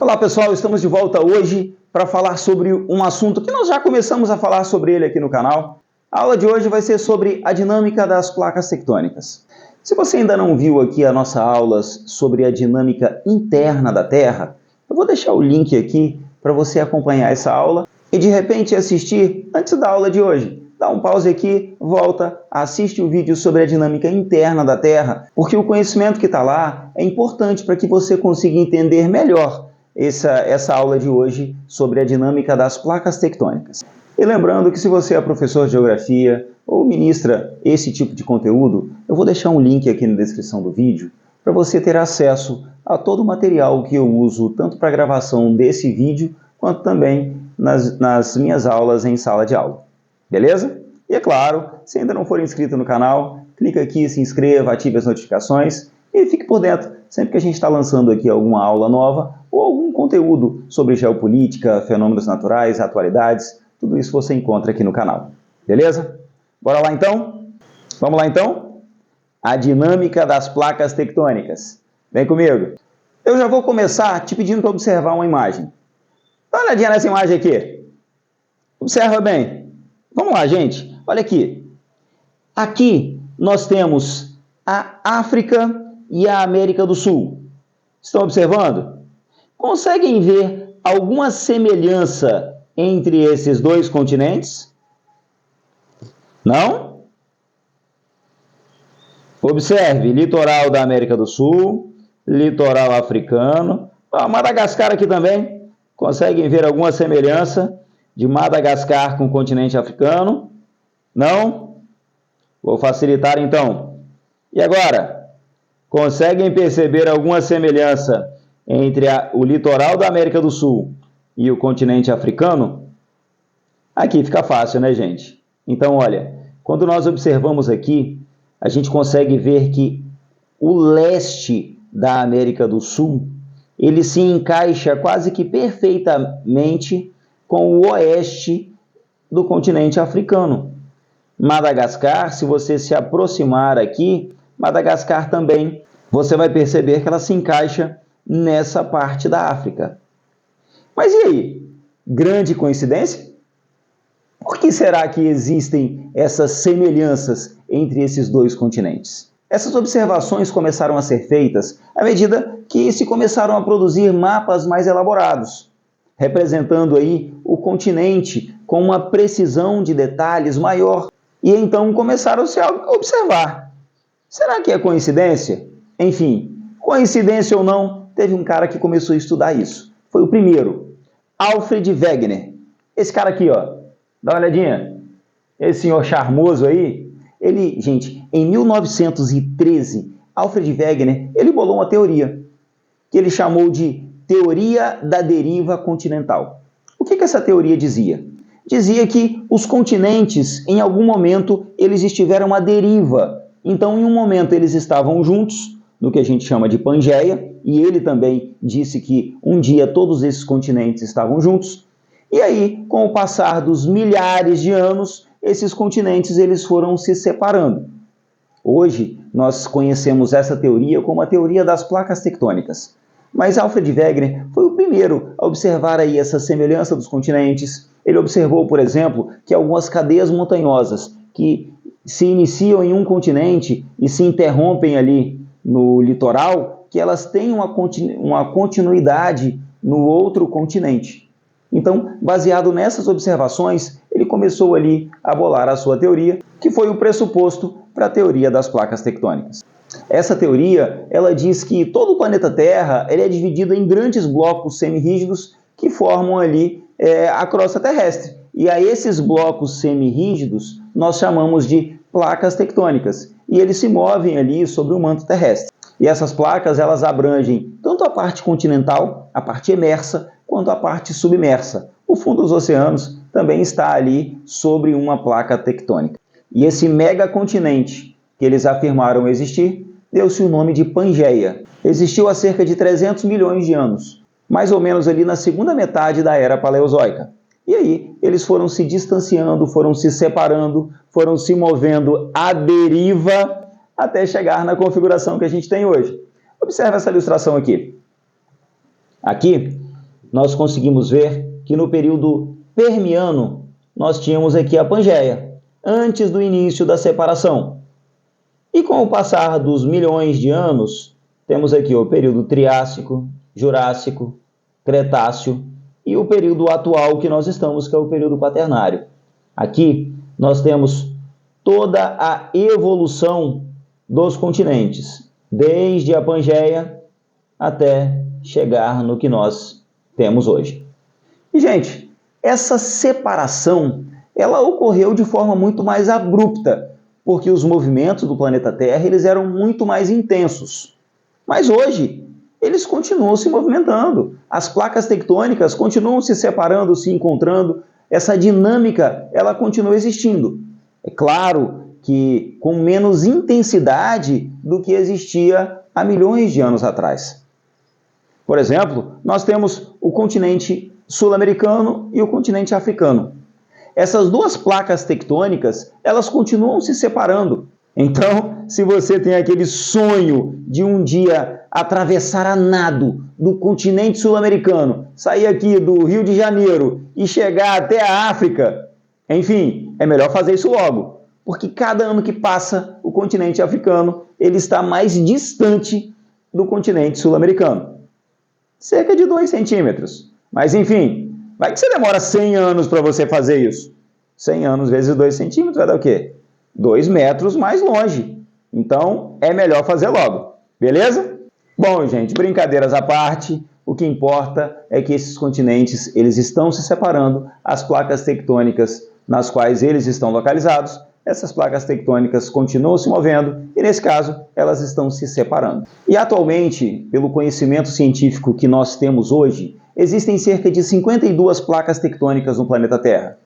Olá pessoal, estamos de volta hoje para falar sobre um assunto que nós já começamos a falar sobre ele aqui no canal. A aula de hoje vai ser sobre a dinâmica das placas tectônicas. Se você ainda não viu aqui as nossas aulas sobre a dinâmica interna da Terra, eu vou deixar o link aqui para você acompanhar essa aula e de repente assistir antes da aula de hoje. Dá um pause aqui, volta, assiste o vídeo sobre a dinâmica interna da Terra, porque o conhecimento que está lá é importante para que você consiga entender melhor essa aula de hoje sobre a dinâmica das placas tectônicas. E lembrando que se você é professor de geografia ou ministra esse tipo de conteúdo, eu vou deixar um link aqui na descrição do vídeo para você ter acesso a todo o material que eu uso, tanto para a gravação desse vídeo, quanto também nas minhas aulas em sala de aula. Beleza? E é claro, se ainda não for inscrito no canal, clica aqui, se inscreva, ative as notificações e fique por dentro sempre que a gente está lançando aqui alguma aula nova ou algum conteúdo sobre geopolítica, fenômenos naturais, atualidades, tudo isso você encontra aqui no canal. Beleza? Bora lá então? Vamos lá então? A dinâmica das placas tectônicas. Vem comigo. Eu já vou começar te pedindo para observar uma imagem. Dá uma olhadinha nessa imagem aqui. Observa bem. Vamos lá, gente. Olha aqui. Aqui nós temos a África e a América do Sul. Estão observando? Conseguem ver alguma semelhança entre esses dois continentes? Não? Observe, litoral da América do Sul, litoral africano. Madagascar aqui também. Conseguem ver alguma semelhança de Madagascar com o continente africano? Não? Vou facilitar então. E agora? Conseguem perceber alguma semelhança entre o litoral da América do Sul e o continente africano? Aqui fica fácil, né, gente? Então, olha, quando nós observamos aqui, a gente consegue ver que o leste da América do Sul, ele se encaixa quase que perfeitamente com o oeste do continente africano. Madagascar, se você se aproximar aqui, Madagascar também, você vai perceber que ela se encaixa nessa parte da África. Mas e aí? Grande coincidência? Por que será que existem essas semelhanças entre esses dois continentes? Essas observações começaram a ser feitas à medida que se começaram a produzir mapas mais elaborados, representando aí o continente com uma precisão de detalhes maior. E então começaram-se a observar. Será que é coincidência? Enfim, coincidência ou não, teve um cara que começou a estudar isso. Foi o primeiro, Alfred Wegener. Esse cara aqui, ó, dá uma olhadinha. Esse senhor charmoso aí, ele, gente, em 1913, Alfred Wegener, ele bolou uma teoria que ele chamou de teoria da deriva continental. O que essa teoria dizia? Dizia que os continentes, em algum momento, eles estiveram à deriva. Então, em um momento, eles estavam juntos, no que a gente chama de Pangeia, e ele também disse que um dia todos esses continentes estavam juntos. E aí, com o passar dos milhares de anos, esses continentes eles foram se separando. Hoje, nós conhecemos essa teoria como a teoria das placas tectônicas. Mas Alfred Wegener foi o primeiro a observar aí essa semelhança dos continentes. Ele observou, por exemplo, que algumas cadeias montanhosas que se iniciam em um continente e se interrompem ali no litoral, que elas têm uma continuidade no outro continente. Então, baseado nessas observações, ele começou ali a bolar a sua teoria, que foi o pressuposto para a teoria das placas tectônicas. Essa teoria, ela diz que todo o planeta Terra ele é dividido em grandes blocos semirrígidos que formam ali a crosta terrestre. E a esses blocos semirrígidos nós chamamos de placas tectônicas. E eles se movem ali sobre o manto terrestre. E essas placas, elas abrangem tanto a parte continental, a parte emersa, quanto a parte submersa. O fundo dos oceanos também está ali sobre uma placa tectônica. E esse megacontinente que eles afirmaram existir, deu-se o nome de Pangeia. Existiu há cerca de 300 milhões de anos, mais ou menos ali na segunda metade da Era Paleozoica. E aí eles foram se distanciando, foram se separando, foram se movendo à deriva até chegar na configuração que a gente tem hoje. Observe essa ilustração aqui. Aqui nós conseguimos ver que no período Permiano nós tínhamos aqui a Pangeia, antes do início da separação. E com o passar dos milhões de anos, temos aqui o período Triássico, Jurássico, Cretáceo e o período atual que nós estamos, que é o período Quaternário. Aqui nós temos toda a evolução dos continentes, desde a Pangeia até chegar no que nós temos hoje. E, gente, essa separação, ela ocorreu de forma muito mais abrupta, porque os movimentos do planeta Terra, eles eram muito mais intensos. Mas hoje, eles continuam se movimentando. As placas tectônicas continuam se separando, se encontrando. Essa dinâmica, ela continua existindo. É claro que com menos intensidade do que existia há milhões de anos atrás. Por exemplo, nós temos o continente sul-americano e o continente africano. Essas duas placas tectônicas, elas continuam se separando. Então, se você tem aquele sonho de um dia atravessar a nado do continente sul-americano, sair aqui do Rio de Janeiro e chegar até a África, enfim, é melhor fazer isso logo, porque cada ano que passa, o continente africano ele está mais distante do continente sul-americano. Cerca de 2 centímetros. Mas, enfim, vai que você demora 100 anos para você fazer isso. 100 anos vezes 2 centímetros vai dar o quê? 2 metros mais longe. Então, é melhor fazer logo. Beleza? Bom, gente, brincadeiras à parte, o que importa é que esses continentes eles estão se separando, as placas tectônicas nas quais eles estão localizados, essas placas tectônicas continuam se movendo e, nesse caso, elas estão se separando. E, atualmente, pelo conhecimento científico que nós temos hoje, existem cerca de 52 placas tectônicas no planeta Terra.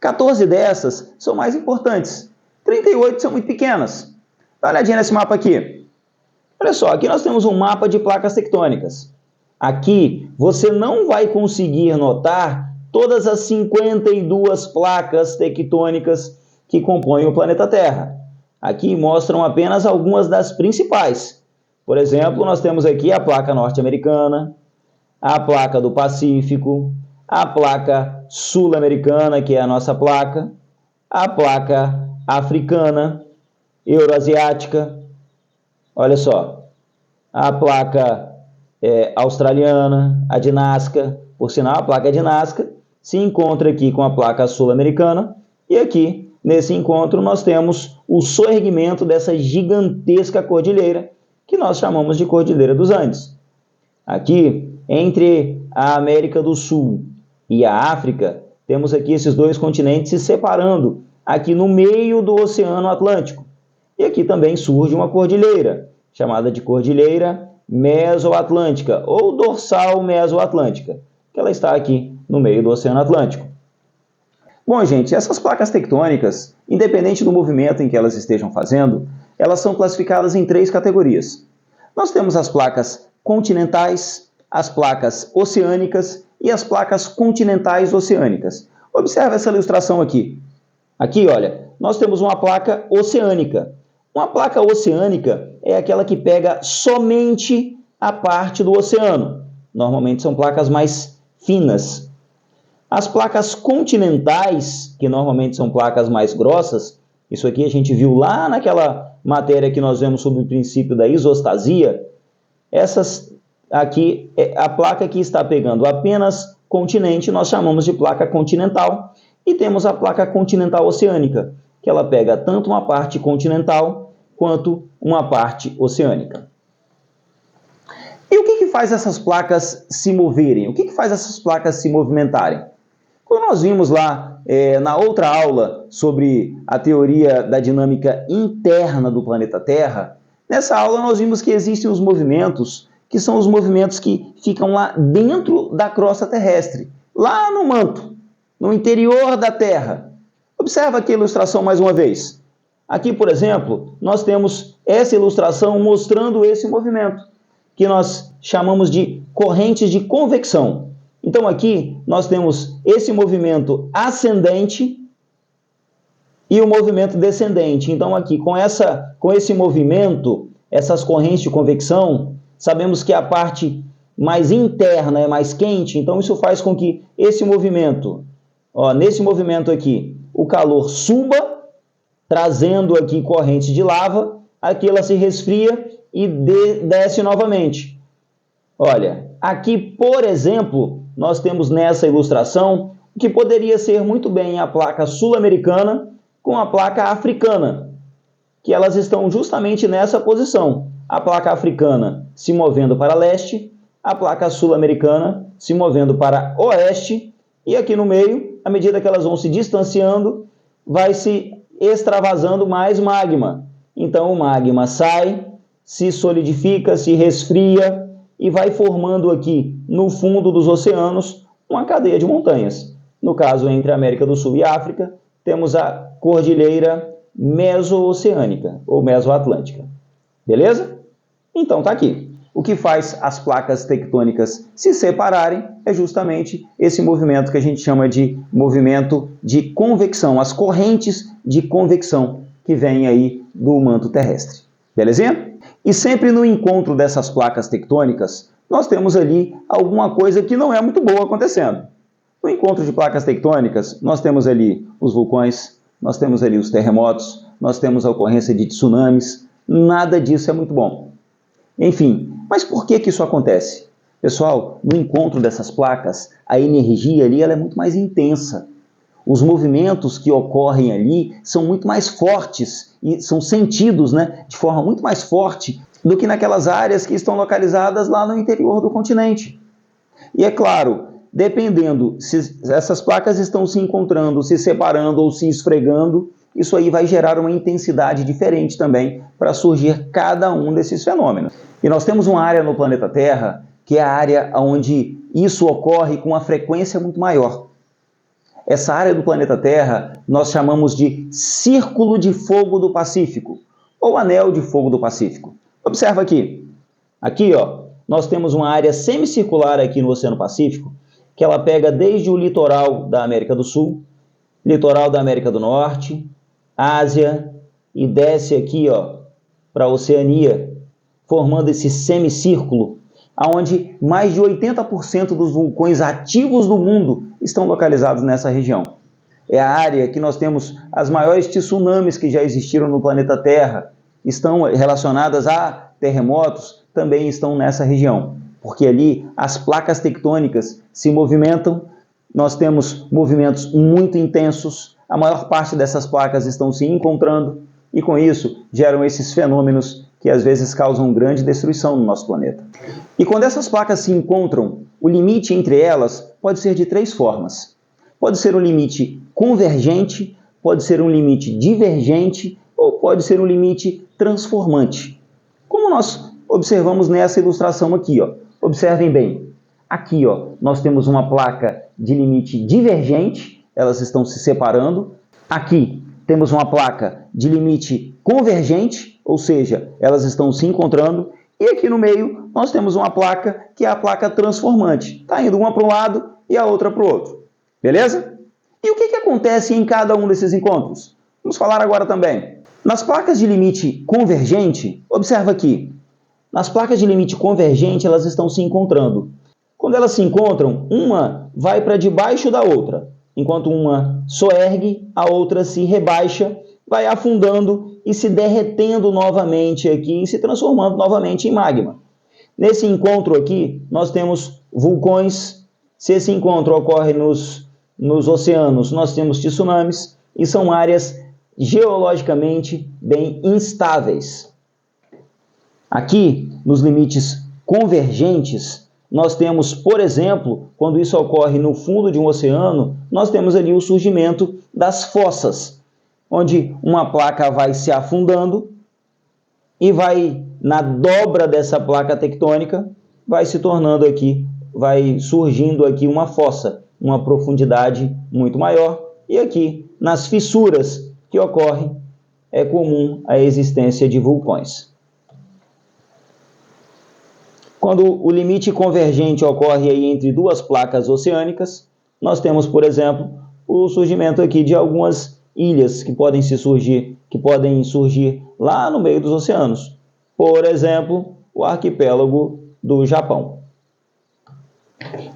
14 dessas são mais importantes, 38 são muito pequenas. Dá uma olhadinha nesse mapa aqui. Olha só, aqui nós temos um mapa de placas tectônicas. Aqui você não vai conseguir notar todas as 52 placas tectônicas que compõem o planeta Terra. Aqui mostram apenas algumas das principais. Por exemplo, nós temos aqui a placa norte-americana, a placa do Pacífico, a placa sul-americana, que é a nossa placa, a placa africana, euroasiática, olha só, a placa australiana, a de Nazca, por sinal, a placa de Nazca se encontra aqui com a placa sul-americana, e aqui, nesse encontro, nós temos o soerguimento dessa gigantesca cordilheira, que nós chamamos de Cordilheira dos Andes. Aqui, entre a América do Sul e a África, temos aqui esses dois continentes se separando, aqui no meio do Oceano Atlântico. E aqui também surge uma cordilheira, chamada de Cordilheira Mesoatlântica, ou Dorsal Mesoatlântica, que ela está aqui no meio do Oceano Atlântico. Bom, gente, essas placas tectônicas, independente do movimento em que elas estejam fazendo, elas são classificadas em 3 categorias. Nós temos as placas continentais, as placas oceânicas e as placas continentais oceânicas. Observe essa ilustração aqui. Aqui, olha, nós temos uma placa oceânica. Uma placa oceânica é aquela que pega somente a parte do oceano. Normalmente são placas mais finas. As placas continentais, que normalmente são placas mais grossas, isso aqui a gente viu lá naquela matéria que nós vemos sobre o princípio da isostasia, essas aqui, a placa que está pegando apenas continente, nós chamamos de placa continental, e temos a placa continental oceânica, que ela pega tanto uma parte continental quanto uma parte oceânica. E o que faz essas placas se moverem? O que faz essas placas se movimentarem? Quando nós vimos lá na outra aula sobre a teoria da dinâmica interna do planeta Terra, nessa aula nós vimos que existem os movimentos que são os movimentos que ficam lá dentro da crosta terrestre, lá no manto, no interior da Terra. Observa aqui a ilustração mais uma vez. Aqui, por exemplo, nós temos essa ilustração mostrando esse movimento, que nós chamamos de correntes de convecção. Então aqui nós temos esse movimento ascendente e o movimento descendente. Então aqui com esse movimento, essas correntes de convecção, sabemos que a parte mais interna, é mais quente, então isso faz com que esse movimento, nesse movimento aqui, o calor suba, trazendo aqui correntes de lava, aqui ela se resfria e desce novamente. Olha, aqui, por exemplo, nós temos nessa ilustração o que poderia ser muito bem a placa sul-americana com a placa africana, que elas estão justamente nessa posição. A placa africana se movendo para leste, a placa sul-americana se movendo para oeste, e aqui no meio, à medida que elas vão se distanciando, vai se extravasando mais magma. Então o magma sai, se solidifica, se resfria e vai formando aqui no fundo dos oceanos uma cadeia de montanhas. No caso, entre a América do Sul e a África, temos a cordilheira meso-oceânica ou meso-atlântica. Beleza? Então tá aqui. O que faz as placas tectônicas se separarem é justamente esse movimento que a gente chama de movimento de convecção, as correntes de convecção que vêm aí do manto terrestre. Belezinha? E sempre no encontro dessas placas tectônicas, nós temos ali alguma coisa que não é muito boa acontecendo. No encontro de placas tectônicas, nós temos ali os vulcões, nós temos ali os terremotos, nós temos a ocorrência de tsunamis, nada disso é muito bom. Enfim, mas por que isso acontece? Pessoal, no encontro dessas placas, a energia ali ela é muito mais intensa. Os movimentos que ocorrem ali são muito mais fortes e são sentidos, de forma muito mais forte do que naquelas áreas que estão localizadas lá no interior do continente. E é claro, dependendo se essas placas estão se encontrando, se separando ou se esfregando, isso aí vai gerar uma intensidade diferente também para surgir cada um desses fenômenos. E nós temos uma área no planeta Terra que é a área onde isso ocorre com uma frequência muito maior. Essa área do planeta Terra nós chamamos de Círculo de Fogo do Pacífico, ou Anel de Fogo do Pacífico. Observa aqui. Aqui, nós temos uma área semicircular aqui no Oceano Pacífico, que ela pega desde o litoral da América do Sul, litoral da América do Norte, Ásia, e desce aqui, para a Oceania, formando esse semicírculo, onde mais de 80% dos vulcões ativos do mundo estão localizados nessa região. É a área que nós temos as maiores tsunamis que já existiram no planeta Terra, estão relacionadas a terremotos, também estão nessa região, porque ali as placas tectônicas se movimentam, nós temos movimentos muito intensos, a maior parte dessas placas estão se encontrando e com isso geram esses fenômenos que às vezes causam grande destruição no nosso planeta. E quando essas placas se encontram, o limite entre elas pode ser de 3 formas. Pode ser um limite convergente, pode ser um limite divergente ou pode ser um limite transformante. Como nós observamos nessa ilustração aqui, observem bem. Aqui, nós temos uma placa de limite divergente, elas estão se separando. Aqui temos uma placa de limite convergente, ou seja, elas estão se encontrando. E aqui no meio nós temos uma placa que é a placa transformante. Está indo uma para um lado e a outra para o outro. Beleza? E o que acontece em cada um desses encontros? Vamos falar agora também. Nas placas de limite convergente, observa aqui. Nas placas de limite convergente, elas estão se encontrando. Quando elas se encontram, uma vai para debaixo da outra. Enquanto uma soergue, a outra se rebaixa, vai afundando e se derretendo novamente aqui e se transformando novamente em magma. Nesse encontro aqui, nós temos vulcões. Se esse encontro ocorre nos oceanos, nós temos tsunamis e são áreas geologicamente bem instáveis. Aqui, nos limites convergentes, nós temos, por exemplo, quando isso ocorre no fundo de um oceano, nós temos ali o surgimento das fossas, onde uma placa vai se afundando e vai, na dobra dessa placa tectônica, vai se tornando aqui, vai surgindo aqui uma fossa, uma profundidade muito maior, e aqui, nas fissuras que ocorrem, é comum a existência de vulcões. Quando o limite convergente ocorre aí entre duas placas oceânicas, nós temos, por exemplo, o surgimento aqui de algumas ilhas que podem surgir lá no meio dos oceanos. Por exemplo, o arquipélago do Japão.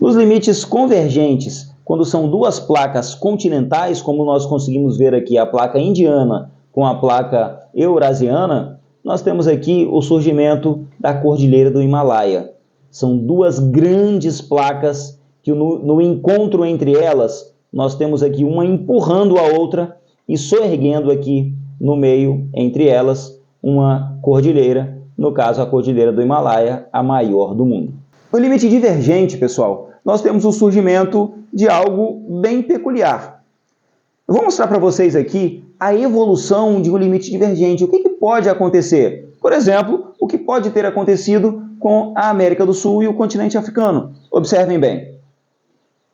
Nos limites convergentes, quando são duas placas continentais, como nós conseguimos ver aqui a placa indiana com a placa eurasiana, nós temos aqui o surgimento da Cordilheira do Himalaia. São duas grandes placas que no encontro entre elas, nós temos aqui uma empurrando a outra e soerguendo aqui no meio, entre elas, uma cordilheira, no caso a Cordilheira do Himalaia, a maior do mundo. No limite divergente, pessoal, nós temos o surgimento de algo bem peculiar. Eu vou mostrar para vocês aqui a evolução de um limite divergente. O que pode acontecer? Por exemplo, o que pode ter acontecido com a América do Sul e o continente africano. Observem bem.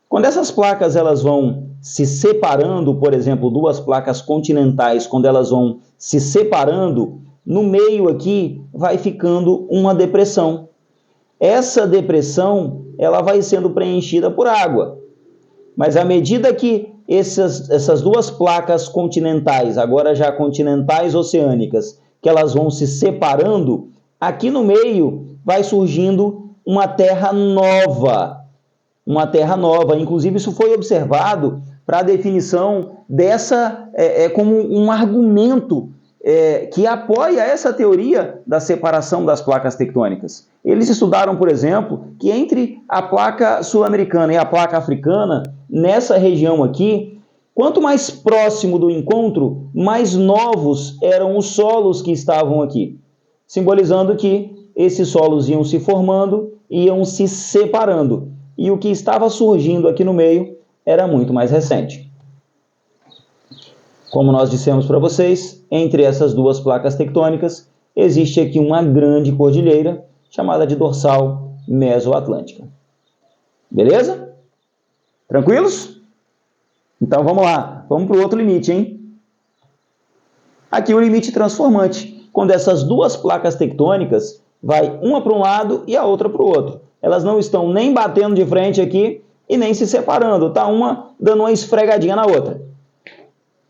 Quando essas placas elas vão se separando, por exemplo, duas placas continentais, quando elas vão se separando, no meio aqui vai ficando uma depressão. Essa depressão ela vai sendo preenchida por água. Mas à medida que essas duas placas continentais, agora já continentais oceânicas, que elas vão se separando, aqui no meio vai surgindo uma terra nova. Uma terra nova. Inclusive, isso foi observado para a definição dessa como um argumento que apoia essa teoria da separação das placas tectônicas. Eles estudaram, por exemplo, que entre a placa sul-americana e a placa africana, nessa região aqui, quanto mais próximo do encontro, mais novos eram os solos que estavam aqui, simbolizando que esses solos iam se formando, iam se separando, e o que estava surgindo aqui no meio era muito mais recente. Como nós dissemos para vocês, entre essas duas placas tectônicas, existe aqui uma grande cordilheira, chamada de dorsal mesoatlântica. Beleza? Tranquilos? Então vamos lá, vamos para o outro limite, hein? Aqui o limite transformante, quando essas duas placas tectônicas vai uma para um lado e a outra para o outro. Elas não estão nem batendo de frente aqui e nem se separando, tá uma dando uma esfregadinha na outra.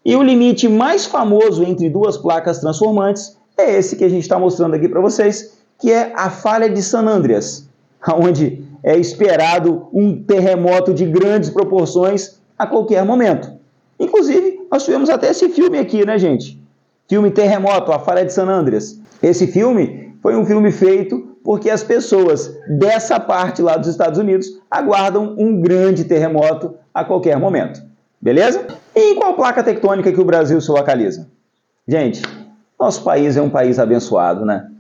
E o limite mais famoso entre duas placas transformantes é esse que a gente está mostrando aqui para vocês, que é a falha de San Andreas, onde é esperado um terremoto de grandes proporções a qualquer momento. Inclusive, nós tivemos até esse filme aqui, né, gente? Filme Terremoto, a falha de San Andreas. Esse filme foi um filme feito porque as pessoas dessa parte lá dos Estados Unidos aguardam um grande terremoto a qualquer momento. Beleza? E em qual placa tectônica que o Brasil se localiza? Gente, nosso país é um país abençoado, né?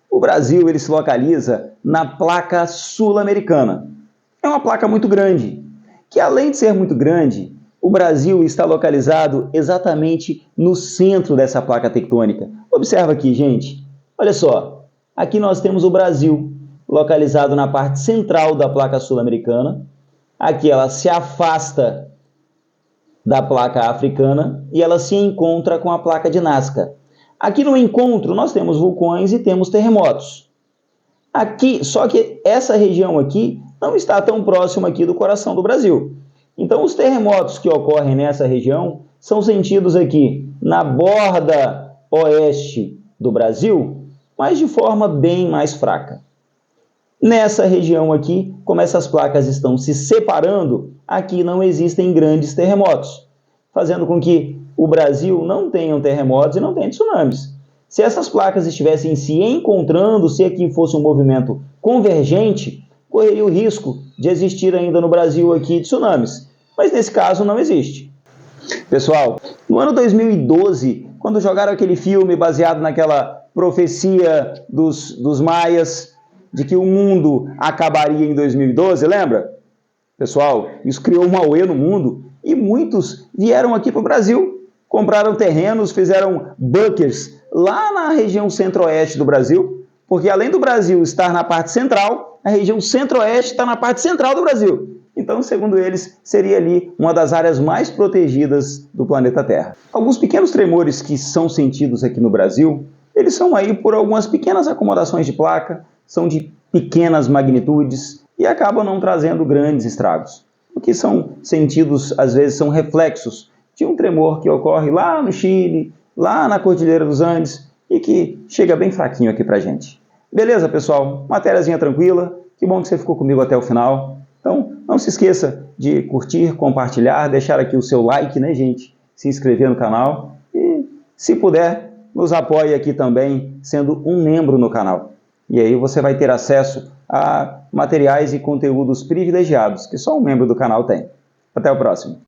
O Brasil ele se localiza na placa sul-americana. É uma placa muito grande, que além de ser muito grande, o Brasil está localizado exatamente no centro dessa placa tectônica. Observa aqui, gente. Olha só, aqui nós temos o Brasil, localizado na parte central da placa sul-americana. Aqui ela se afasta da placa africana e ela se encontra com a placa de Nazca. Aqui no encontro nós temos vulcões e temos terremotos. Aqui, só que essa região aqui não está tão próxima aqui do coração do Brasil. Então os terremotos que ocorrem nessa região são sentidos aqui na borda oeste do Brasil, mas de forma bem mais fraca. Nessa região aqui, como essas placas estão se separando, aqui não existem grandes terremotos, fazendo com que o Brasil não tenha terremotos e não tenha tsunamis. Se essas placas estivessem se encontrando, se aqui fosse um movimento convergente, correria o risco de existir ainda no Brasil aqui tsunamis, mas nesse caso não existe. Pessoal, no ano 2012, quando jogaram aquele filme baseado naquela profecia dos maias, de que o mundo acabaria em 2012, lembra? Pessoal, isso criou um auê no mundo e muitos vieram aqui para o Brasil, compraram terrenos, fizeram bunkers lá na região centro-oeste do Brasil, porque além do Brasil estar na parte central, a região centro-oeste está na parte central do Brasil. Então, segundo eles, seria ali uma das áreas mais protegidas do planeta Terra. Alguns pequenos tremores que são sentidos aqui no Brasil, eles são aí por algumas pequenas acomodações de placa, são de pequenas magnitudes e acabam não trazendo grandes estragos. O que são sentidos, às vezes, são reflexos de um tremor que ocorre lá no Chile, lá na Cordilheira dos Andes e que chega bem fraquinho aqui pra gente. Beleza, pessoal? Matériazinha tranquila. Que bom que você ficou comigo até o final. Então, não se esqueça de curtir, compartilhar, deixar aqui o seu like, né, gente? Se inscrever no canal e, se puder, nos apoie aqui também, sendo um membro no canal. E aí você vai ter acesso a materiais e conteúdos privilegiados que só um membro do canal tem. Até o próximo.